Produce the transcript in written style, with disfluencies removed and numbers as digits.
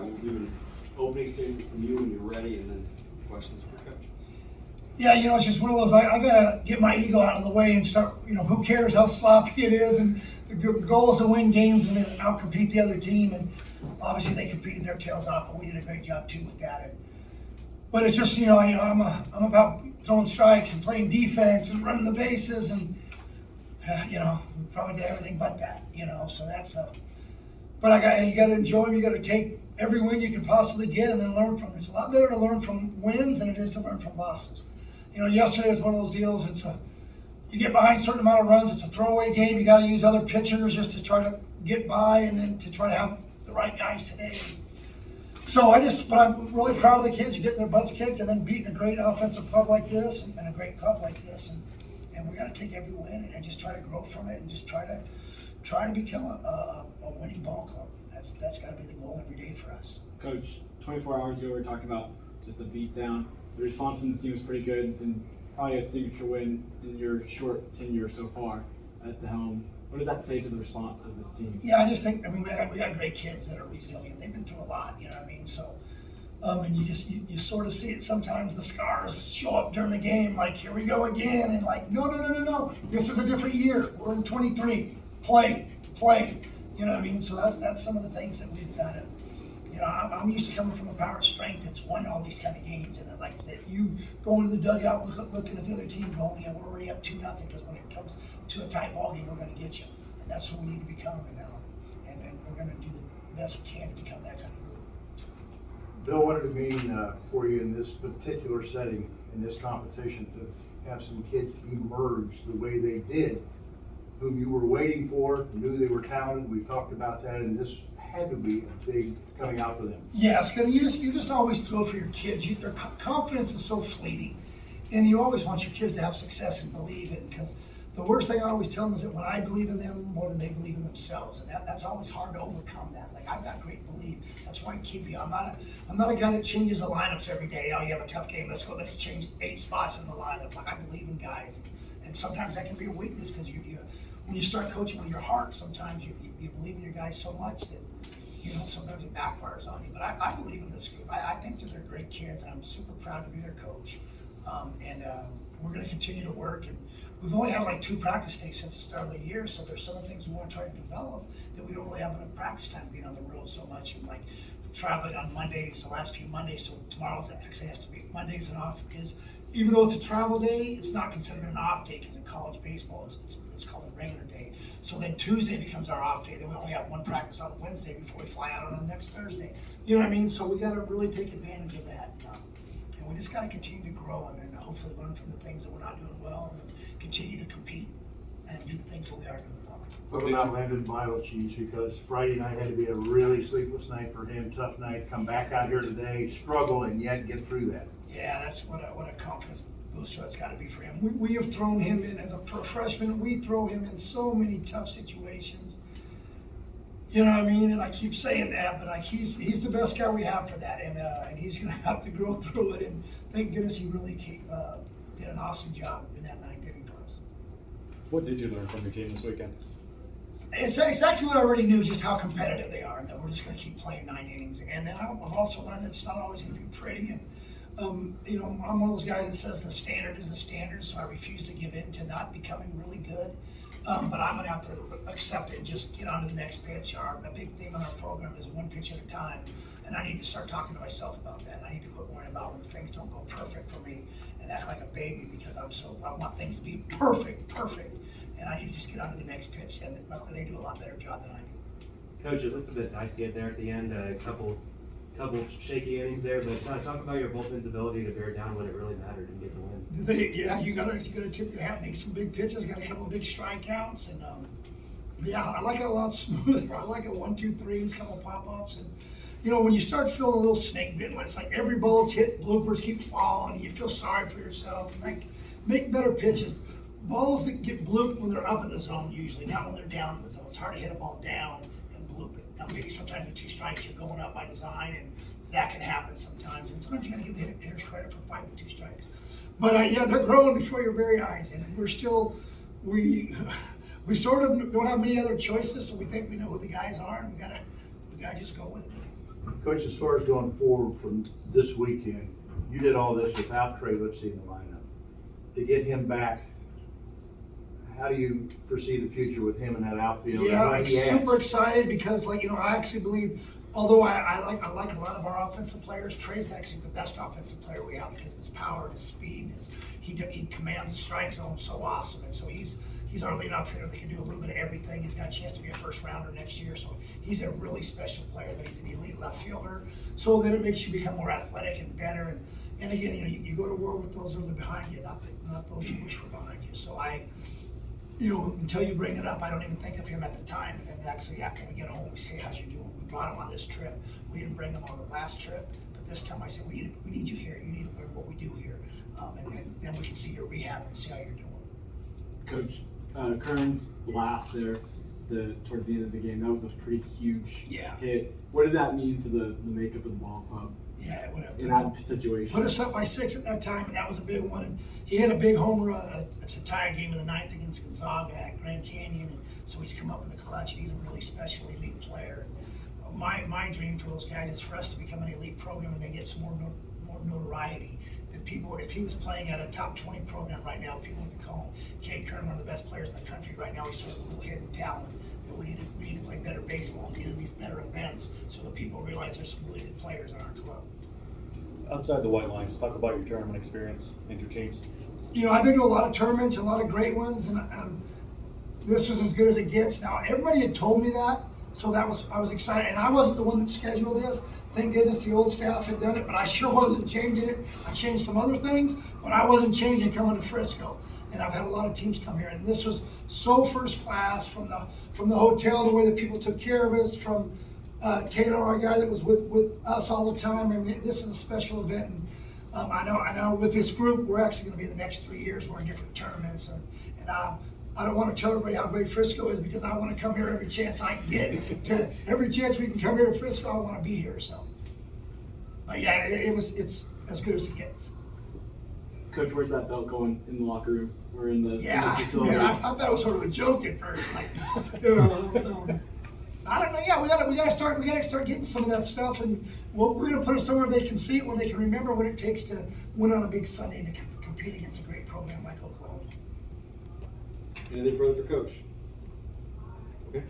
We'll do an opening statement from you when you're ready, and then questions for Coach. Yeah, it's just one of those, I gotta get my ego out of the way and start, who cares how sloppy it is, and the goal is to win games and then out-compete the other team, and obviously they competed their tails off, but we did a great job too with that. But it's just, I'm about throwing strikes and playing defense and running the bases, and, we probably did everything but that, so that's, but you gotta enjoy them, you gotta take every win you can possibly get and then learn from it. It's a lot better to learn from wins than it is to learn from losses. Yesterday was one of those deals, you get behind a certain amount of runs, it's a throwaway game, you gotta use other pitchers just to try to get by and then to try to have the right guys today. So but I'm really proud of the kids, you're getting their butts kicked and then beating a great offensive club like this and a great club like this. And we gotta take every win and just try to grow from it and just try to become a winning ball club. That's gotta be the goal every day for us. Coach, 24 hours ago we were talking about just a beat down. The response from the team was pretty good and probably a signature win in your short tenure so far at the helm. What does that say to the response of this team? Yeah, I just think, we got great kids that are resilient. They've been through a lot, So, and you sort of see it sometimes, the scars show up during the game, like, here we go again, and like, no. This is a different year. We're in 23. Play. So that's some of the things that we've got to, I'm used to coming from a power of strength that's won all these kind of games, and that you go into the dugout looking at the other team going, yeah, we're already up 2-0, because when it comes to a tight ball game, we're going to get you, and that's what we need to become, and we're going to do the best we can to become that kind of group. Bill, what did it mean for you in this particular setting, in this competition, to have some kids emerge the way they did, whom you were waiting for, knew they were talented? We've talked about that, and this had to be a big coming out for them. Yes, because you just always throw for your kids. Their confidence is so fleeting, and you always want your kids to have success and believe it. Because the worst thing I always tell them is that when I believe in them more than they believe in themselves, and that's always hard to overcome that. Like, I've got great belief. That's why I keep you. I'm not a guy that changes the lineups every day. Oh, you have a tough game. Let's change 8 spots in the lineup. Like, I believe in guys, and sometimes that can be a weakness because when you start coaching with your heart, sometimes you believe in your guys so much that sometimes it backfires on you. But I believe in this group. I think that they're great kids, and I'm super proud to be their coach. We're going to continue to work. And we've only had like 2 practice days since the start of the year, so there's some of the things we want to try to develop that we don't really have enough practice time being on the road so much. And like traveling on Mondays, the last few Mondays, so tomorrow's actually has to be Mondays and off. Because even though it's a travel day, it's not considered an off day, because in college baseball it's called a regular day. So then Tuesday becomes our off day. Then we only have 1 practice on Wednesday before we fly out on the next Thursday. You know what I mean? So we got to really take advantage of that. And we just got to continue to grow and hopefully learn from the things that we're not doing well, and then continue to compete and do the things that we are doing well. What about Landon Vital, Cheese? Because Friday night had to be a really sleepless night for him, tough night. Come back out here today, struggle, and yet get through that. Yeah, that's what a confidence booster that's got to be for him. We have thrown him in as a freshman. We throw him in so many tough situations. You know what I mean? And I keep saying that, but like he's the best guy we have for that, and he's going to have to grow through it. And thank goodness he really did an awesome job in that 9th inning for us. What did you learn from your team this weekend? It's actually what I already knew, just how competitive they are, and that we're just going to keep playing 9 innings. And then I've also learned that it's not always going to be pretty. And I'm one of those guys that says the standard is the standard, so I refuse to give in to not becoming really good. But I'm going to have to accept it and just get on to the next pitch. A big thing on our program is 1 pitch at a time, and I need to start talking to myself about that. I need to quit worrying about when things don't go perfect for me and act like a baby, because I want things to be perfect, and I need to just get on to the next pitch. And luckily they do a lot better job than I do. Coach, it looked a bit dicey at there at the end, a couple shaky innings there, but talk about your bullpen's ability to bear down when it really mattered and get the win. Yeah, you gotta tip your hat, make some big pitches, got a couple of big strikeouts, and I like it a lot smoother. I like it 1, 2, 3s, couple pop-ups, and when you start feeling a little snake bitten, when it's like every ball's hit, bloopers keep falling, and you feel sorry for yourself, and make better pitches. Balls that get blooped when they're up in the zone usually, not when they're down in the zone. It's hard to hit a ball down and bloop it. Now maybe sometimes with 2 strikes you're going up by design, and that can happen sometimes. And sometimes you gotta give the hitters credit for fighting with 2 strikes. But they're growing before your very eyes, and we sort of don't have many other choices, so we think we know who the guys are, and we gotta just go with it. Coach, as far as going forward from this weekend, you did all this without Trey Lipsy in the lineup. To get him back, how do you foresee the future with him in that outfield? Yeah, And what I'm he adds? super excited because, like, you know, I actually believe, although I like a lot of our offensive players, Trey's actually the best offensive player we have because of his power and his speed. He commands the strike zone so awesome, and so he's our lead outfielder that can do a little bit of everything. He's got a chance to be a first rounder next year, so he's a really special player. That he's an elite left fielder, so then it makes you become more athletic and better. And again, you know, you go to war with those who are behind you, not those you wish were behind you. So you know, until you bring it up, I don't even think of him at the time. And then actually, after we get home, we say, "Hey, how's you doing?" We brought him on this trip. We didn't bring him on the last trip, but this time I said, "We need you here. You need to learn what we do here, and then we can see your rehab and see how you're doing." Coach, Kern's blast there towards the end of the game, that was a pretty huge hit. What did that mean for the makeup of the ball club? Yeah, it would have in that situation. Put us up by 6 at that time, and that was a big one. And he had a big homer to tie a game in the 9th against Gonzaga at Grand Canyon, and so he's come up in the clutch. And he's a really special elite player. My dream for those guys is for us to become an elite program and then get some more notoriety. That people, if he was playing at a top 20 program right now, people would call Cade Kern one of the best players in the country right now. He's sort of a little hidden talent. That we need to play better baseball and get in these better events so that people realize there's some really good players in our club. Outside the white lines, talk about your tournament experience and your teams. You know, I've been to a lot of tournaments, a lot of great ones, and this was as good as it gets. Now, everybody had told me that, so I was excited, and I wasn't the one that scheduled this. Thank goodness the old staff had done it, but I sure wasn't changing it. I changed some other things, but I wasn't changing coming to Frisco. And I've had a lot of teams come here, and this was so first class from the hotel, the way that people took care of us, from Taylor, our guy that was with us all the time. I mean, this is a special event, and I know with this group, we're actually going to be the next 3 years. We're in different tournaments, and I don't want to tell everybody how great Frisco is because I want to come here every chance I can get. Every chance we can come here to Frisco, I want to be here. So, but yeah, it's as good as it gets. Coach, where's that belt going in the locker room or in the facility? Man, I thought that was sort of a joke at first. Like, I don't know. Yeah, we gotta start getting some of that stuff, and we're gonna put it somewhere they can see it, where they can remember what it takes to win on a big Sunday and to compete against a great program like Oklahoma. Anything further for Coach? Okay.